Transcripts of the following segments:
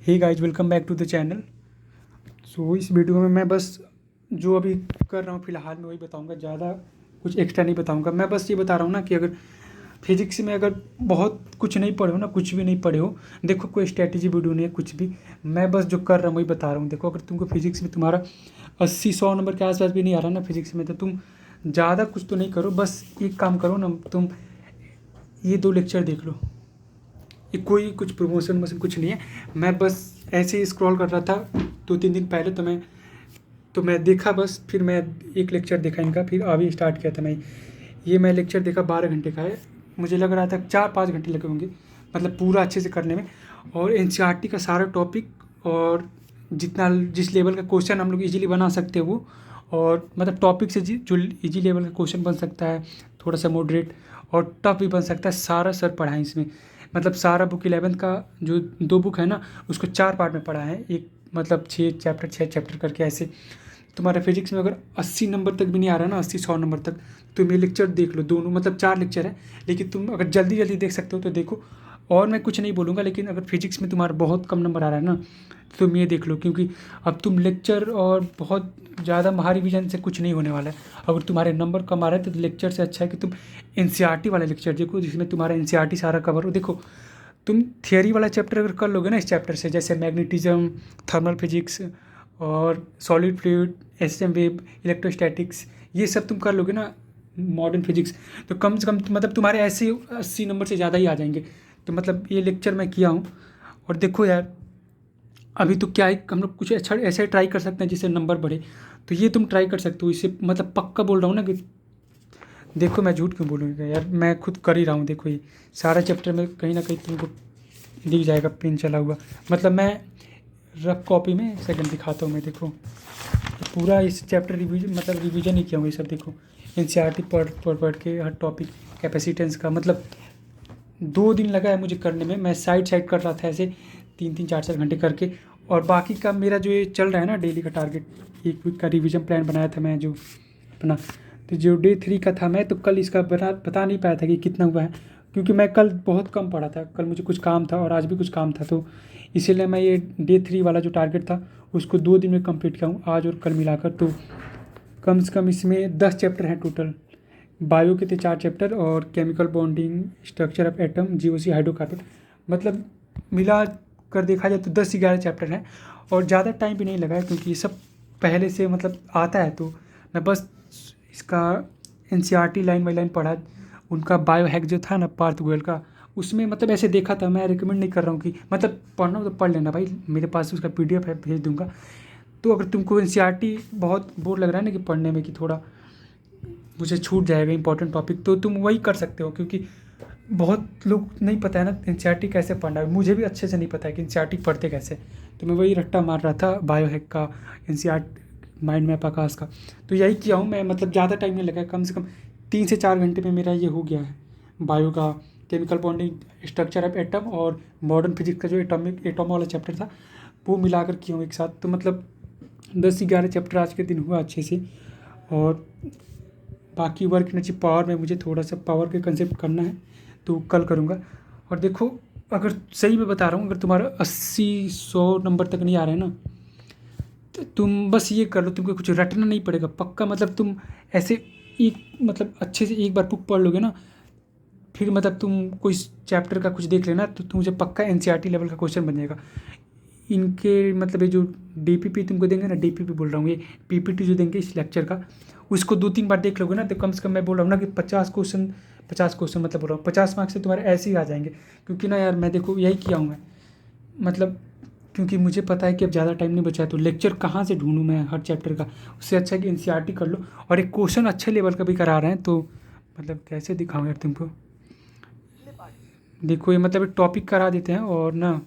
Hey guys, welcome back to the channel. So इस video में मैं बस जो अभी कर रहा हूँ फ़िलहाल में वही बताऊँगा, ज़्यादा कुछ एक्स्ट्रा नहीं बताऊँगा। मैं बस ये बता रहा हूँ ना कि अगर फिजिक्स में अगर बहुत कुछ नहीं पढ़े हो ना, कुछ भी नहीं पढ़े हो, देखो कोई स्ट्रैटेजी वीडियो नहीं है कुछ भी। मैं बस जो कर रहा हूँ वही बता रहा हूँ। देखो, अगर तुमको फिजिक्स में तुम्हारा 80-100 नंबर के आसपास भी नहीं आ रहा ना फिजिक्स में, तो तुम ज़्यादा कुछ तो नहीं करो। बस एक काम करो ना, तुम ये 2 लेक्चर देख लो। ये कोई कुछ प्रमोशन वोशन कुछ नहीं है। मैं बस ऐसे ही स्क्रॉल कर रहा था 2-3 दिन पहले, तो मैं देखा बस। फिर मैं एक लेक्चर देखा इनका, फिर अभी स्टार्ट किया था मैं। ये मैं लेक्चर देखा 12 घंटे का है। मुझे लग रहा था 4-5 घंटे लगे होंगे, मतलब पूरा अच्छे से करने में। और एनसीईआरटी का सारा टॉपिक और जितना जिस लेवल का क्वेश्चन हम लोग इजीली बना सकते हैं वो, और मतलब टॉपिक से जो इजी लेवल का क्वेश्चन बन सकता है, थोड़ा सा मॉडरेट और टफ भी बन सकता है, सारा सर पढ़ा है इसमें। मतलब सारा बुक 11th का जो 2 बुक है ना, उसको 4 पार्ट में पढ़ा है। एक मतलब 6 चैप्टर करके ऐसे। तुम्हारे फिजिक्स में अगर 80 नंबर तक भी नहीं आ रहा ना, 80-100 नंबर तक, तुम ये लेक्चर देख लो दोनों। मतलब 4 लेक्चर है, लेकिन तुम अगर जल्दी जल्दी देख सकते हो तो देखो। और मैं कुछ नहीं बोलूँगा, लेकिन अगर फिजिक्स में तुम्हारा बहुत कम नंबर आ रहा है ना, तो तुम ये देख लो। क्योंकि अब तुम लेक्चर और बहुत ज़्यादा महारिविजन से कुछ नहीं होने वाला है। अगर तुम्हारे नंबर कम आ रहे हैं तो लेक्चर से अच्छा है कि तुम एनसीईआरटी वाला लेक्चर देखो, जिसमें तुम्हारा एनसीईआरटी सारा कवर हो। देखो, तुम थियरी वाला चैप्टर अगर कर लोगे ना इस चैप्टर से, जैसे मैग्नेटिज्म, थर्मल फिजिक्स और solid fluid, SM wave, electrostatics, ये सब तुम कर लोगे ना, मॉडर्न फिजिक्स, तो कम से कम मतलब तुम्हारे ऐसे 80 नंबर से ज़्यादा ही आ जाएंगे। तो मतलब ये लेक्चर मैं किया हूँ। और देखो यार, अभी तो क्या है, हम लोग कुछ अच्छा ऐसे ट्राई कर सकते हैं जिससे नंबर बढ़े। तो ये तुम ट्राई कर सकते हो इससे, मतलब पक्का बोल रहा हूँ ना कि देखो, मैं झूठ क्यों बोलूँगा यार, मैं खुद कर ही रहा हूँ। देखो, ये सारा चैप्टर में कहीं ना कहीं तुमको दिख जाएगा पेन चला हुआ। मतलब मैं रफ कॉपी में सेकंड दिखाता हूँ। मैं देखो, पूरा इस चैप्टर रिवीजन, मतलब रिवीजन ही किया हूँ ये सब। देखो, एनसीईआरटी पढ़ के हर टॉपिक, कैपेसिटेंस का, मतलब 2 दिन लगा है मुझे करने में। मैं साइड साइड कर रहा था ऐसे 3-3 4-4 घंटे करके। और बाकी का मेरा जो ये चल रहा है ना डेली का टारगेट, एक वीक का रिवीजन प्लान बनाया था मैं जो अपना। तो जो डे 3 का था, मैं तो कल इसका बता नहीं पाया था कि कितना हुआ है, क्योंकि मैं कल बहुत कम पढ़ा था। कल मुझे कुछ काम था और आज भी कुछ काम था, तो इसीलिए मैं ये डे 3 वाला जो टारगेट था उसको 2 दिन में कंप्लीट किया हूँ, आज और कल मिलाकर। तो कम से कम इसमें 10 चैप्टर हैं टोटल। बायो के थे 4 चैप्टर, और chemical bonding, structure of atom, GOC, hydrocarbon, मतलब मिला कर देखा जाए तो 10-11 चैप्टर हैं। और ज़्यादा टाइम भी नहीं लगा है, क्योंकि ये सब पहले से मतलब आता है। तो मैं बस इसका एनसीईआरटी लाइन बाई लाइन पढ़ा। उनका बायो हैक जो था ना पार्थ गोयल का, उसमें मतलब ऐसे देखा था। मैं रिकमेंड नहीं कर रहा हूँ कि मतलब पढ़ना हो तो पढ़ लेना भाई, मेरे पास उसका पीडीएफ है, भेज दूंगा। तो अगर तुमको एनसीईआरटी बहुत बोर लग रहा है ना कि पढ़ने में, कि थोड़ा मुझे छूट जाएगा इंपॉर्टेंट टॉपिक, तो तुम वही कर सकते हो। क्योंकि बहुत लोग नहीं पता है ना एनसीईआरटी कैसे पढ़ना है। मुझे भी अच्छे से नहीं पता है कि एनसीईआरटी पढ़ते कैसे। तो मैं वही रट्टा मार रहा था बायो हैक का, एनसीईआरटी माइंड मैप आकाश का। तो यही किया हूँ मैं। मतलब ज़्यादा टाइम नहीं लगा, कम से कम 3 से 4 घंटे में मेरा ये हो गया है। बायो का, chemical bonding, structure of atom और मॉडर्न फिजिक्स का जो एटॉम वाला चैप्टर था, वो मिलाकर किया हूँ एक साथ। तो मतलब 10-11 चैप्टर आज के दिन हुआ अच्छे से। और बाकी वर्क एनर्जी पावर में मुझे थोड़ा सा पावर के कंसेप्ट करना है, तो कल करूँगा। और देखो, अगर सही मैं बता रहा हूँ, अगर तुम्हारा 80-100 नंबर तक नहीं आ रहा है ना, तो तुम बस ये कर लो, तुमको कुछ रटना नहीं पड़ेगा पक्का। मतलब तुम ऐसे एक मतलब अच्छे से एक बार बुक पढ़ लोगे ना, फिर मतलब तुम कोई चैप्टर का कुछ देख लेना, तो मुझे पक्का एनसीईआरटी लेवल का क्वेश्चन बन जाएगा। इनके मतलब ये जो डीपीपी तुमको देंगे ना, डीपीपी बोल रहा हूँ, ये पीपीटी जो देंगे इस लेक्चर का, उसको 2-3 बार देख लोगे ना, तो कम से कम मैं बोल रहा हूँ ना कि 50 क्वेश्चन मतलब बोल रहा हूँ 50 मार्क्स से तुम्हारे ऐसे ही आ जाएंगे। क्योंकि ना यार, मैं देखो यही किया हूँ मैं। मतलब क्योंकि मुझे पता है कि अब ज़्यादा टाइम नहीं बचा है, तो लेक्चर कहाँ से ढूंढूँ मैं हर चैप्टर का। उससे अच्छा है कि एनसीईआरटी कर लो। और एक क्वेश्चन अच्छे लेवल का भी करा रहे हैं, तो मतलब कैसे दिखाऊँ यार तुमको। देखो, ये मतलब एक टॉपिक करा देते हैं और ना,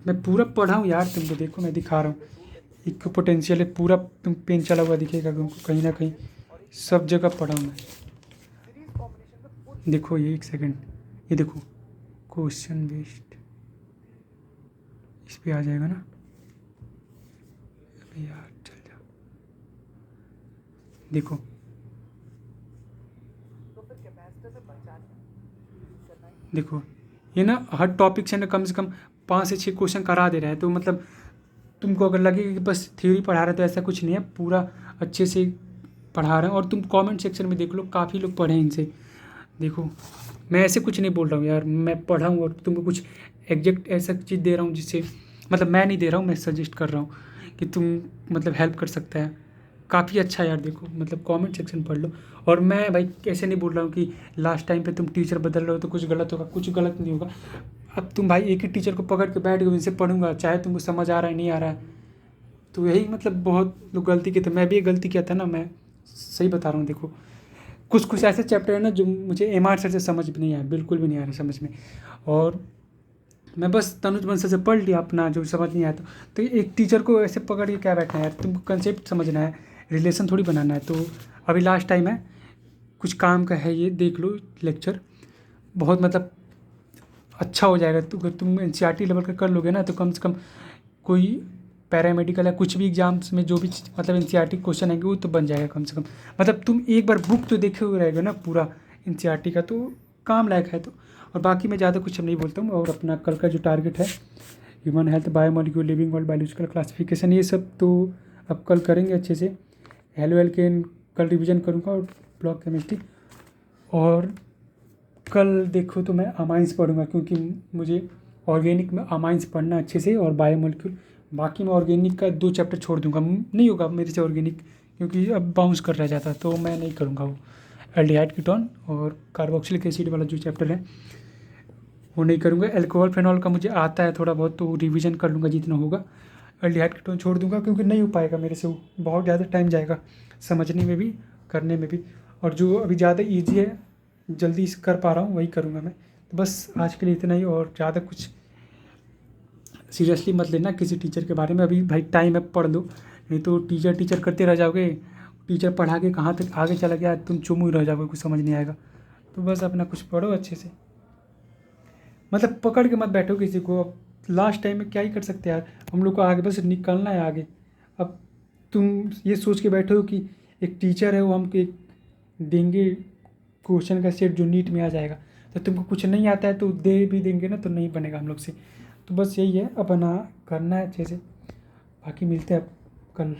मैं पूरा पढ़ा हूँ यार तुमको। देखो, मैं दिखा रहा हूँ। इक्व पोटेंशियल है पूरा, तुम पेन चला हुआ दिखेगा तुमको कहीं ना कहीं। सब जगह पढ़ा हूँ मैं। देखो, ये एक सेकंड, ये देखो, क्वेश्चन बेस्ड, इस पे आ जाएगा ना। अबे यार, चल जा। देखो, देखो, ये ना हर टॉपिक से कम 5 से 6 क्वेश्चन करा दे रहा है। तो मतलब तुमको अगर लगे कि बस थ्योरी पढ़ा रहे तो ऐसा कुछ नहीं है, पूरा अच्छे से पढ़ा रहे हैं। और तुम कमेंट सेक्शन में देख लो, काफ़ी लोग पढ़े हैं इनसे। देखो मैं ऐसे कुछ नहीं बोल रहा हूँ यार, मैं पढ़ा हूँ और तुमको कुछ एग्जैक्ट ऐसा चीज़ दे रहा हूँ जिससे मतलब मैं नहीं दे रहा हूँ, मैं सजेस्ट कर रहा हूँ कि तुम मतलब हेल्प कर सकता है। काफ़ी अच्छा यार, देखो मतलब कमेंट सेक्शन पढ़ लो। और मैं भाई ऐसे नहीं बोल रहा हूँ कि लास्ट टाइम पे तुम टीचर बदल रहे हो तो कुछ गलत होगा, कुछ गलत नहीं होगा। अब तुम भाई एक ही टीचर को पकड़ के बैठ गए, उनसे पढ़ूंगा, चाहे तुमको समझ आ रहा है नहीं आ रहा है, तो यही मतलब बहुत लोग गलती किए थे, मैं भी एक गलती किया था ना, मैं सही बता रहा हूँ। देखो कुछ कुछ ऐसे चैप्टर है ना जो मुझे एम आर सर से समझ भी नहीं आया, बिल्कुल भी नहीं आ रहा समझ में। और मैं बस तनुज बंसल से पढ़ लिया अपना, जो समझ नहीं आया तो एक टीचर को ऐसे पकड़ के क्या बैठना है यार, तुमको कंसेप्ट समझना है, रिलेशन थोड़ी बनाना है। तो अभी लास्ट टाइम है, कुछ काम का है, ये देख लो लेक्चर, बहुत मतलब अच्छा हो जाएगा। तो अगर तुम एनसीईआरटी लेवल का कर लोगे ना तो कम से कम कोई पैरामेडिकल या कुछ भी एग्जाम्स में जो भी मतलब एनसीईआरटी क्वेश्चन आएंगे वो तो बन जाएगा कम से कम। मतलब तुम एक बार बुक तो देखे हुए रहेगा ना पूरा एनसीईआरटी का, तो काम लायक है। तो और बाकी मैं ज़्यादा कुछ नहीं बोलता हूँ। और अपना कल का जो टारगेट है, human health, biomolecule, living world, biological classification, ये सब तो अब कल करेंगे अच्छे से। हेलो एल्केन कल रिवीजन करूँगा, और ब्लॉक केमिस्ट्री। और कल देखो तो मैं अमाइंस पढ़ूंगा, क्योंकि मुझे ऑर्गेनिक में अमाइंस पढ़ना अच्छे से, और बायोमोलिक्यूल। बाकी मैं ऑर्गेनिक का 2 चैप्टर छोड़ दूंगा, नहीं होगा मेरे से ऑर्गेनिक, क्योंकि अब बाउंस कर रह जाता, तो मैं नहीं करूँगा वो। एल्डिहाइड कीटोन और कार्बोक्सिलिक एसिड वाला जो चैप्टर है वो नहीं करूँगा। एल्कोहल फेनॉल का मुझे आता है थोड़ा बहुत, तो रिवीजन कर लूँगा जितना होगा। एल्डिहाइड कीटोन छोड़ दूंगा, क्योंकि नहीं हो पाएगा मेरे से, वो बहुत ज़्यादा टाइम जाएगा समझने में भी, करने में भी। और जो अभी ज़्यादा ईजी है, जल्दी कर पा रहा हूँ, वही करूँगा मैं। तो बस आज के लिए इतना ही, और ज़्यादा कुछ सीरियसली मत लेना किसी टीचर के बारे में। अभी भाई टाइम है, पढ़ लो, नहीं तो टीचर टीचर करते रह जाओगे, टीचर पढ़ा के कहाँ तक आगे चला गया तुम चुम ही रह जाओगे, कुछ समझ नहीं आएगा। तो बस अपना कुछ पढ़ो अच्छे से, मतलब पकड़ के मत बैठो किसी को। अब लास्ट टाइम में क्या ही कर सकते हैं यार, हम लोग को आगे बस निकलना है आगे। अब तुम ये सोच के बैठे हो कि एक टीचर है वो हमको एक देंगे क्वेश्चन का सेट जो नीट में आ जाएगा, तो तुमको कुछ नहीं आता है तो दे भी देंगे ना, तो नहीं बनेगा हम लोग से। तो बस यही है, अपना करना है अच्छे से। बाकी मिलते हैं अब कल।